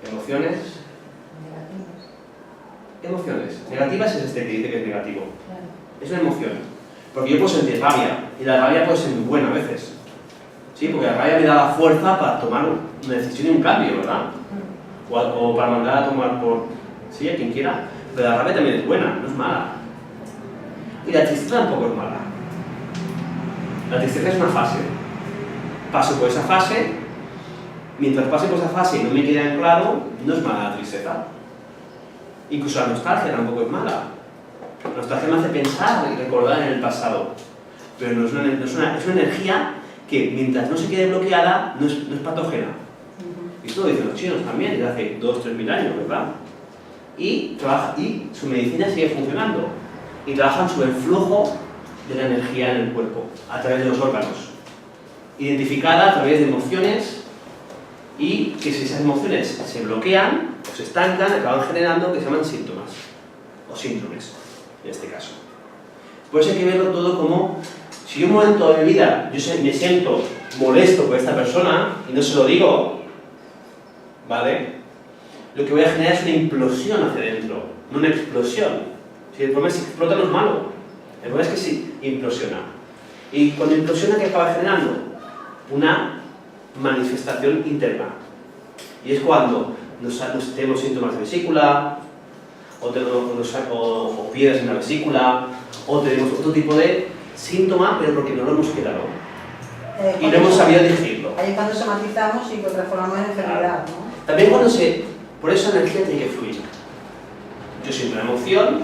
Emociones. Emociones. Negativas es este que dice que es negativo. Es una emoción. Porque yo puedo sentir rabia, y la rabia puede ser muy buena a veces. ¿Sí? Porque la rabia me da la fuerza para tomar una decisión y un cambio, ¿verdad? O para mandar a tomar por... ¿sí? A quien quiera. Pero la rabia también es buena, no es mala. Y la tristeza tampoco es mala. La tristeza es una fase. Paso por esa fase, mientras pase por esa fase y no me quede claro, no es mala la tristeza. Incluso la nostalgia tampoco es mala. La nostalgia me hace pensar y recordar en el pasado. Pero no es una energía que, mientras no se quede bloqueada, no es patógena. Y esto lo dicen los chinos también, desde hace 2.000-3.000 años, ¿verdad? Y su medicina sigue funcionando. Y trabajan sobre el flujo de la energía en el cuerpo, a través de los órganos. Identificada a través de emociones, y que si esas emociones se bloquean o se estancan, acaban generando que se llaman síntomas, o síndromes, en este caso. Por eso hay que verlo todo como, si en un momento de mi vida yo me siento molesto por esta persona, y no se lo digo, ¿vale? Lo que voy a generar es una implosión hacia adentro, no una explosión. Si el problema es que explota, no es malo. El problema es que sí, implosiona. Y cuando implosiona, ¿qué acaba generando? Una manifestación interna. Y es cuando tenemos síntomas de vesícula, o piedras en la vesícula, o tenemos otro tipo de síntoma, pero porque no lo hemos quedado. Y no hemos sabido dirigirlo. Ahí es cuando somatizamos y lo transformamos en enfermedad, ¿no? También por eso la energía tiene que fluir. Yo siento una emoción,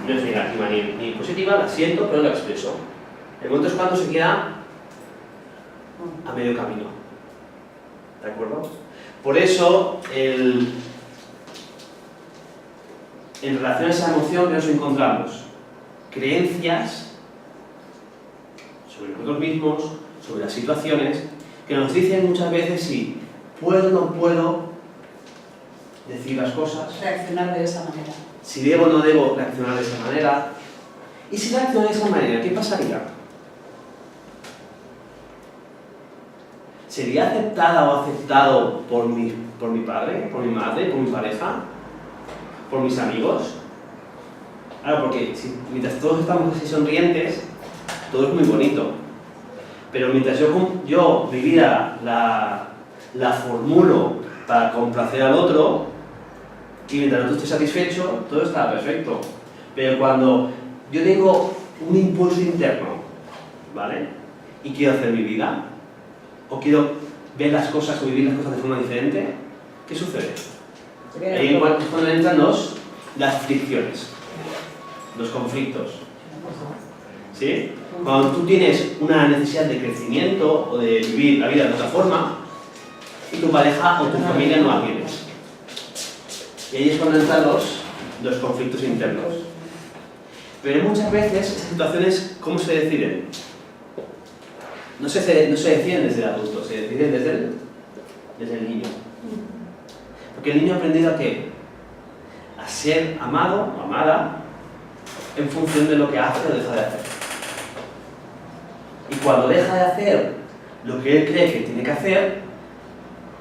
no es negativa ni positiva, la siento, pero la expreso. El momento es cuando se queda a medio camino. ¿De acuerdo? Por eso, en relación a esa emoción que nos encontramos, creencias sobre nosotros mismos, sobre las situaciones, que nos dicen muchas veces si puedo o no puedo decir las cosas, Reaccionar de esa manera. si debo o no debo reaccionar de esa manera. Y si reacciono de esa manera, ¿qué pasaría? ¿Sería aceptada o aceptado por mi padre, por mi madre, por mi pareja, por mis amigos? Claro, porque mientras todos estamos así sonrientes, todo es muy bonito. Pero mientras yo mi vida la formulo para complacer al otro, y mientras el otro esté satisfecho, todo está perfecto. Pero cuando yo tengo un impulso interno, ¿vale? Y quiero hacer mi vida, o quiero ver las cosas o vivir las cosas de forma diferente, ¿qué sucede? Ahí es cuando entran las fricciones, los conflictos. ¿Sí? Cuando tú tienes una necesidad de crecimiento o de vivir la vida de otra forma, y tu pareja o tu familia no la tienes. Y ahí es cuando entran los conflictos internos. Pero muchas veces estas situaciones, ¿cómo se deciden? No se deciden desde el adulto, se deciden desde el niño. Porque el niño ha aprendido a ¿qué? A ser amado o amada en función de lo que hace o deja de hacer. Y cuando deja de hacer lo que él cree que tiene que hacer,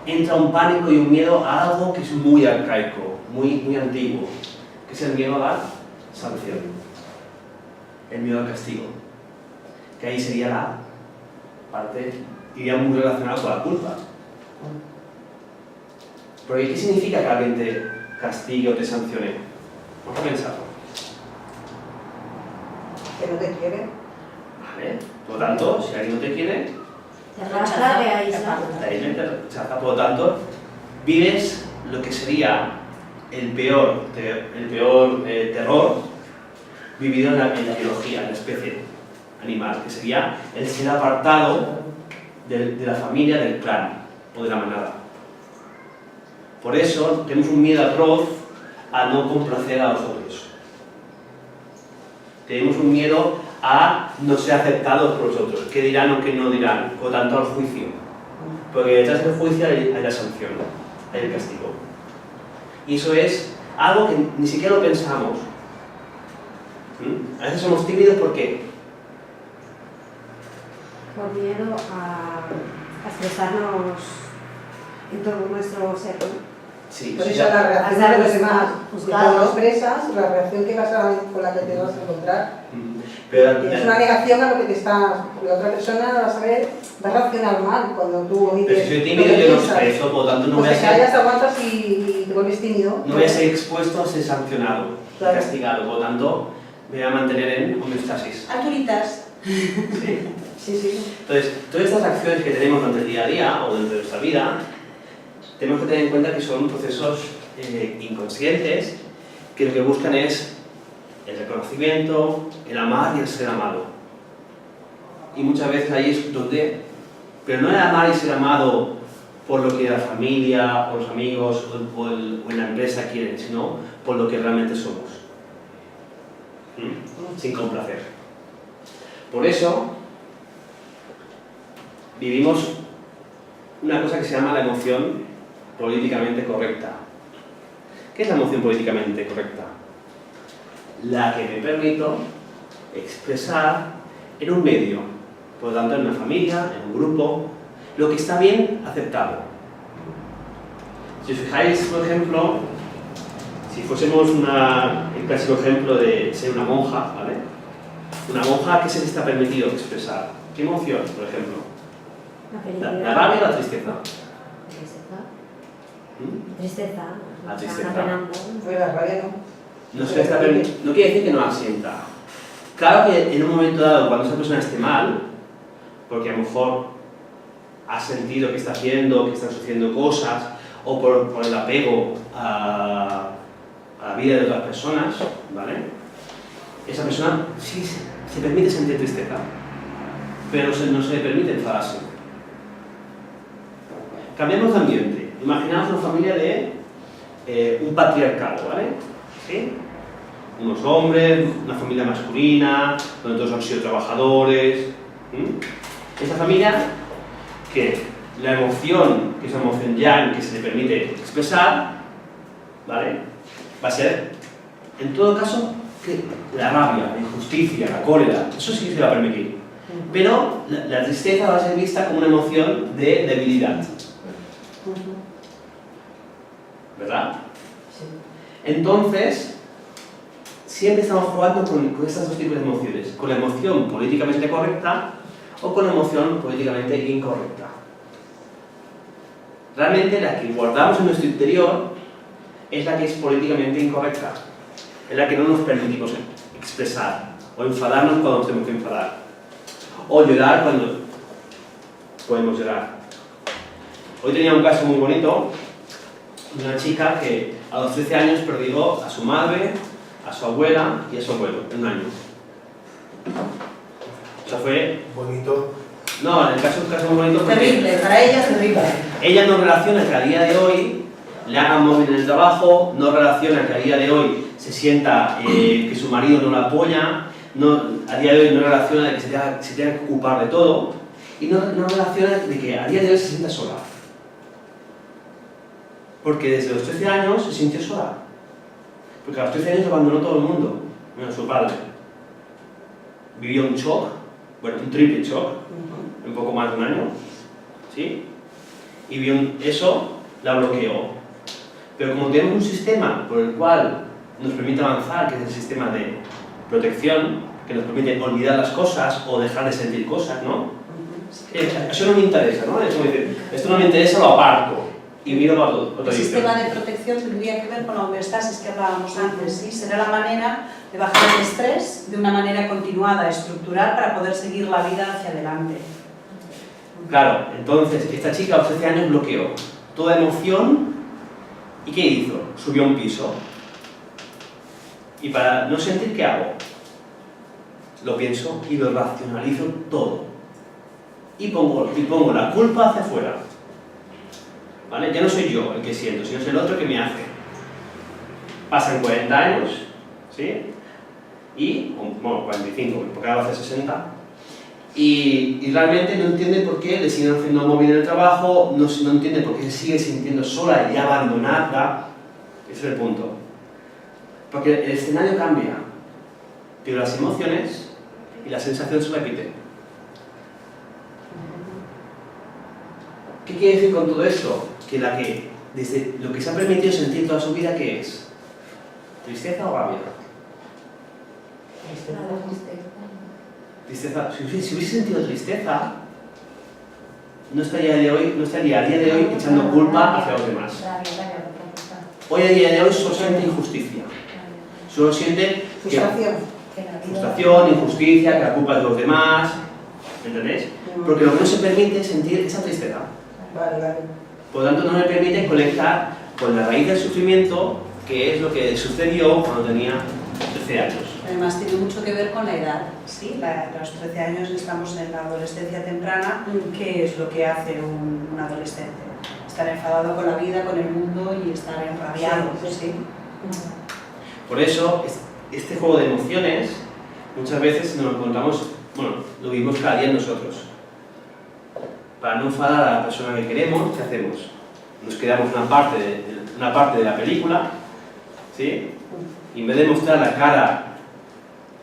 entra un pánico y un miedo a algo que es muy arcaico, muy antiguo, que es el miedo a la sanción, el miedo al castigo, que ahí sería la parte, iría muy relacionada con la culpa. Porque ¿qué significa que alguien te castigue o te sancione? Vamos a pensarlo. Que no te quiere. Vale, por lo tanto, si alguien no te quiere, Te arrastra, te aísla. te rechaza. Por lo tanto, vives lo que sería el peor terror vivido en la biología, en la especie animal, que sería el ser apartado de la familia, del clan o de la manada. Por eso tenemos un miedo atroz a no complacer a los otros. Tenemos un miedo a no ser aceptados por los otros. ¿Qué dirán o qué no dirán? Por tanto, al juicio. Porque detrás del juicio hay la sanción, hay el castigo. Y eso es algo que ni siquiera lo pensamos. A veces somos tímidos, ¿por qué? Por miedo a expresarnos en todo nuestro ser. Sí, Por sí, eso la reacción de los demás, Juzgados. cuando lo expresas, la reacción con la que te vas a encontrar. Pero, Es una negación a lo que te está... Porque la otra persona va a saber, va a reaccionar mal cuando tú pero omites si soy lo tímido, que yo no piensas. expreso, por lo tanto no Pues voy a te callas, ser, aguantas y te vuelves tímido. no voy a ser expuesto a ser sancionado, Claro. castigado. Por lo tanto, me voy a mantener en homeostasis. Altulitas. ¿Sí? Sí, sí. Entonces, todas estas acciones que tenemos durante el día a día o dentro de nuestra vida, tenemos que tener en cuenta que son procesos inconscientes que lo que buscan es el reconocimiento, el amar y el ser amado. Y muchas veces ahí es donde, pero no el amar y ser amado por lo que la familia o los amigos o en la empresa quieren, sino por lo que realmente somos. Sin complacer. Por eso, vivimos una cosa que se llama la emoción políticamente correcta. ¿Qué es la emoción políticamente correcta? La que me permito expresar en un medio, por lo tanto en una familia, en un grupo, lo que está bien aceptado. Si os fijáis, por ejemplo, si fuésemos el clásico ejemplo de ser una monja, ¿vale? Una monja, ¿qué se le está permitido expresar? ¿Qué emoción, por ejemplo? La ¿La felicidad. rabia o la tristeza? Tristeza. La tristeza. Está penando. Pero la rabia no. No se le está permitido. No quiere decir que no la sienta. Claro que en un momento dado, cuando esa persona esté mal, porque a lo mejor ha sentido que está haciendo, que están sucediendo cosas, o por el apego a la vida de otras personas, ¿vale? Esa persona sí se permite sentir tristeza, pero no se le permite enfadarse. Cambiamos de ambiente. Imaginaos una familia de un patriarcado, ¿vale? ¿Sí? Unos hombres, una familia masculina, donde todos han sido trabajadores. Esa familia que la emoción, que es una emoción yang que se le permite expresar, ¿vale? Va a ser, en todo caso, que la rabia, la injusticia, la cólera, eso sí que se va a permitir. Pero la tristeza va a ser vista como una emoción de debilidad. ¿Verdad? Entonces, siempre estamos jugando con estos dos tipos de emociones. Con la emoción políticamente correcta o con la emoción políticamente incorrecta. Realmente la que guardamos en nuestro interior es la que es políticamente incorrecta. Es la que no nos permitimos expresar. O enfadarnos cuando nos tenemos que enfadar. O llorar cuando podemos llorar. Hoy tenía un caso muy bonito de una chica que a los 13 años perdió a su madre, a su abuela y a su abuelo en un año. Eso fue... Bonito. No, en el caso es un caso muy bonito porque... Terrible, para ella es terrible. Ella no relaciona que a día de hoy le hagan móvil en el trabajo, no relaciona que a día de hoy se sienta que su marido no la apoya, a día de hoy no relaciona de que se tenga que ocupar de todo y no relaciona de que a día de hoy se sienta sola. Porque desde los 13 años se sintió sola. Porque a los 13 años abandonó todo el mundo, menos su padre. Vivió un shock, bueno, un triple shock, un poco más de un año, ¿sí? Y eso la bloqueó. Pero como tenemos un sistema por el cual nos permite avanzar, que es el sistema de protección, que nos permite olvidar las cosas o dejar de sentir cosas, ¿no? Eso no me interesa, ¿no? Es como decir, esto no me interesa, lo aparto y miro para otro El sistema de protección tendría que ver con la homeostasis que hablábamos antes, ¿sí? Será la manera de bajar el estrés de una manera continuada, estructural, para poder seguir la vida hacia adelante. Claro, entonces esta chica a los 13 años bloqueó toda emoción y ¿qué hizo? Subió a un piso. Y para no sentir, ¿qué hago? Lo pienso y lo racionalizo todo. Y pongo la culpa hacia afuera. ¿Vale? Ya no soy yo el que siento, sino es el otro que me hace. Pasan 40 años, ¿sí? Y, bueno, 45, porque ahora hace 60. Y realmente no entiende por qué le siguen haciendo móvil en el trabajo, no entiende por qué se sigue sintiendo sola y abandonada. Ese es el punto. Porque el escenario cambia, pero las emociones y la sensación se repiten. ¿Qué quiere decir con todo esto? Que desde lo que se ha permitido sentir toda su vida, ¿qué es? ¿Tristeza o rabia? Tristeza. Si hubiese sentido tristeza, no estaría a día de hoy echando culpa hacia los demás. Hoy a día de hoy solo siente injusticia. Solo siente frustración, injusticia, que la culpa es de los demás. ¿Entendéis? Porque lo que no se permite es sentir esa tristeza. Vale. Por lo tanto, no me permite conectar con la raíz del sufrimiento, que es lo que sucedió cuando tenía 13 años. Además tiene mucho que ver con la edad, ¿sí? A los 13 años estamos en la adolescencia temprana, que es lo que hace un adolescente. Estar enfadado con la vida, con el mundo y estar enrabiado, ¿sí? Por eso, este juego de emociones, muchas veces nos lo encontramos, bueno, lo vivimos cada día nosotros. Para no enfadar a la persona que queremos, ¿qué hacemos? Nos quedamos una parte de la película, ¿sí? Y en vez de mostrar la cara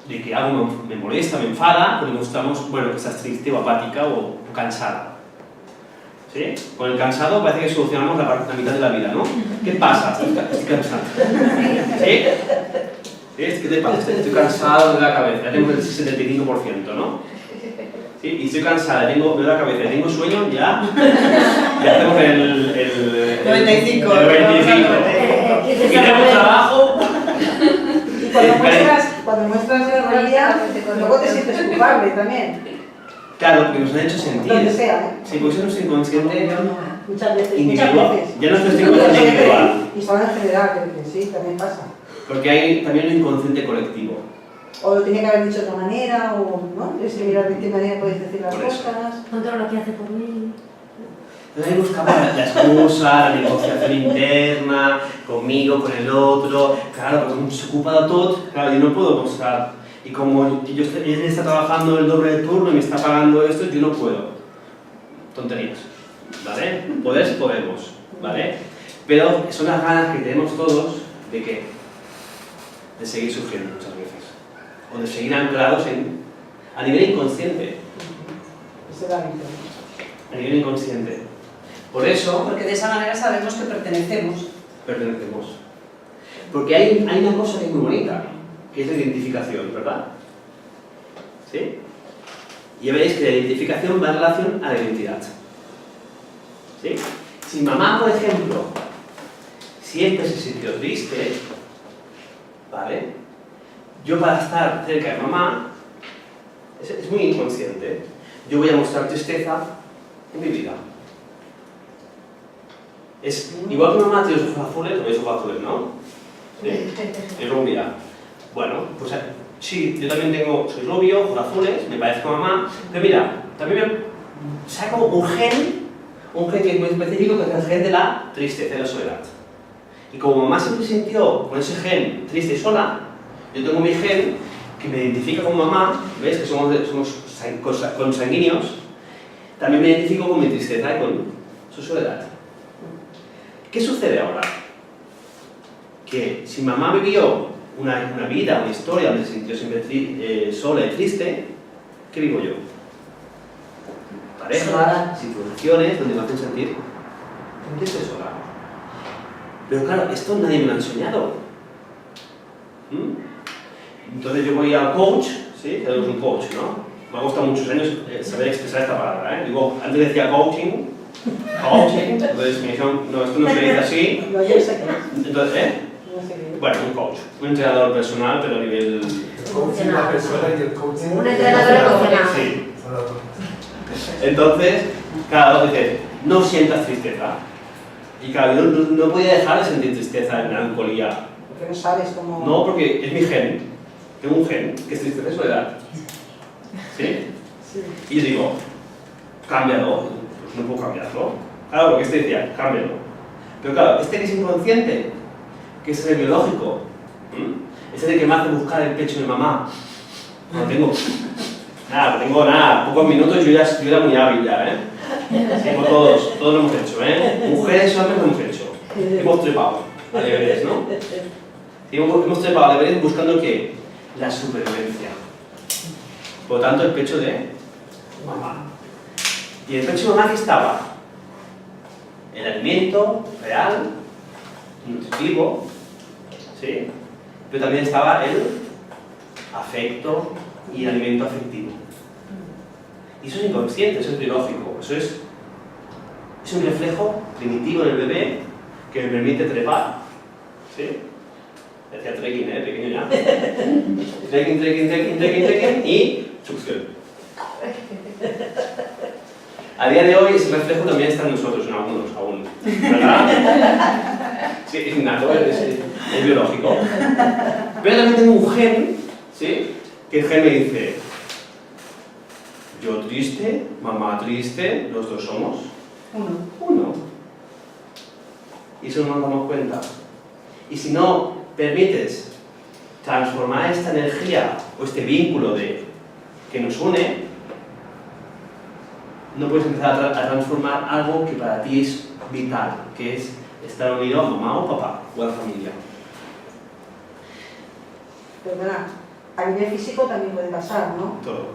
de que algo me molesta, me enfada, pues mostramos, bueno, que estás triste o apática o cansada. ¿Sí? Con el cansado parece que solucionamos la mitad de la vida, ¿no? ¿Qué pasa? Estoy cansado. ¿Sí? ¿Qué te pasa? Estoy cansado de la cabeza, ya tengo el 75%, ¿no? ¿Sí? Y estoy cansada, me duele la cabeza, tengo sueño, ya hacemos el 95. Y tengo trabajo. Y cuando muestras la rabia, luego te sientes culpable también. Claro, porque nos han hecho sentir. Donde sea, ¿eh? Sí, porque eso es inconsciente. Muchas veces. Ya no es nuestro inconsciente individual. Y son en general, que sí, también pasa. Porque hay también un inconsciente colectivo. O lo tenía que haber dicho de otra manera, o no, si miras de qué manera puedes decir las Por eso. cosas. Controla lo que hace por mí. Entonces ahí buscamos la excusa, la negociación interna, conmigo, con el otro. Claro, porque como se ocupa de todo, claro, yo no puedo mostrar. Y como él está trabajando el doble de turno y me está pagando esto, yo no puedo. Tonterías. ¿Vale? Podemos, ¿vale? Pero son las ganas que tenemos todos de ¿qué? De seguir sufriendo muchas veces. O de seguir anclados a nivel inconsciente. Ese era mi A nivel inconsciente. Por eso Porque de esa manera sabemos que pertenecemos. pertenecemos. Porque hay una cosa que es muy bonita, que es la identificación, ¿verdad? ¿Sí? Y ya veréis que la identificación va en relación a la identidad. ¿Sí? Si mamá, por ejemplo, siempre se sintió triste, ¿vale? Yo para estar cerca de mamá, es muy inconsciente, yo voy a mostrar tristeza en mi vida. Es igual que mamá tiene los ojos azules, no hay ojos azules, ¿no? Sí. Es rubia. Bueno, pues sí, yo también soy rubio, ojos azules, me parezco a mamá, pero mira, también me saco un gen que es muy específico, que es el gen de la tristeza y la soledad. Y como mamá siempre sintió con ese gen triste y sola, yo tengo mi gen que me identifica con mamá, ¿ves? Que somos consanguíneos, también me identifico con mi tristeza y con su soledad. ¿Qué sucede ahora? Que si mamá vivió una vida, una historia donde se sintió siempre sola y triste, ¿qué vivo yo? Parejas, situaciones donde me hacen sentir triste y sola. Pero claro, esto nadie me lo ha enseñado. Entonces yo voy al coach, ¿sí? Tenemos un coach, ¿no? Me ha costado muchos años saber expresar esta palabra, ¿eh? Digo, antes decía coaching, entonces me dijeron, no, esto no se dice así. No, yo sé que es. Entonces, No sé qué es. bueno, un coach, un entrenador personal, pero a nivel... El coaching la persona y el coaching... Un entrenador emocional. Sí. Entonces, claro, dice, no sientas tristeza. Y claro, yo no podía dejar de sentir tristeza, melancolía. Porque no sabes cómo... No, porque es mi gen. Tengo un gen que es tristeza y soledad. ¿Sí? Sí. Y yo digo, cámbialo. Pues no puedo cambiarlo. Claro, porque este decía, cámbialo. Pero claro, este que es inconsciente, que es el biológico, ese de que me hace buscar el pecho de mamá. No tengo nada, pocos minutos yo ya era muy hábil ya, ¿eh? Sí, pues todos lo hemos hecho, ¿eh? Mujeres y hombres lo hemos hecho. Hemos trepado a deberes, ¿no? Sí, hemos trepado a deberes buscando ¿qué? La supervivencia. Por lo tanto, el pecho de mamá. ¿Y el pecho de mamá qué estaba? El alimento real, nutritivo, ¿sí? Pero también estaba el afecto y el alimento afectivo. Y eso es inconsciente, eso es biológico, eso es un reflejo primitivo del bebé que me permite trepar, ¿sí? Decía trekking, pequeño ya. Trekking y succión. A día de hoy ese reflejo también está en nosotros, en algunos aún, ¿verdad? Sí, es innato, es biológico. Pero también tengo un gen, ¿sí? Que el gen me dice, yo triste, mamá triste, los dos somos uno. Y eso no nos damos cuenta. Y si no permites transformar esta energía o este vínculo que nos une, no puedes empezar a transformar algo que para ti es vital, que es estar unido a mamá o papá o a la familia. Perdona, a nivel físico también puede pasar, ¿no? Todo.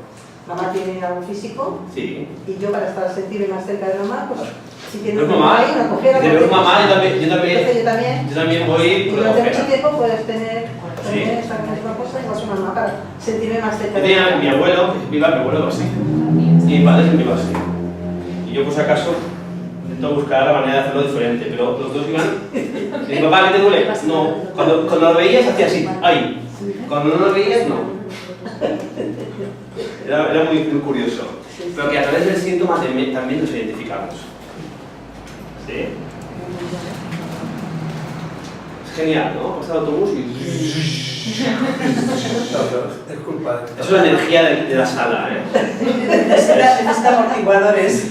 Mamá tiene algo físico Sí. y yo para sentirme más cerca de mamá, pues si tiene Pero una mamá, ahí, una cojera... si te veo mamá, yo Entonces yo también voy y por la durante mucho cojera. tiempo puedes tener Sí. esta misma cosa igual su mamá para sentirme más cerca Yo de tenía mamá. mi abuelo, mi abuelo así, y mi padre siempre iba así. Y yo, por si acaso, intento buscar la manera de hacerlo diferente, pero los dos iban. Y mi papá, ¿qué te duele? No. Cuando lo veías, hacía así, ¡ay! Cuando no lo veías, no. Era muy curioso. Pero que a través del síntoma también nos identificamos. ¿Sí? Es genial, ¿no? Pasa el autobús y... Es culpa de... Eso es la energía de la sala, ¿eh? Necesita amortiguadores.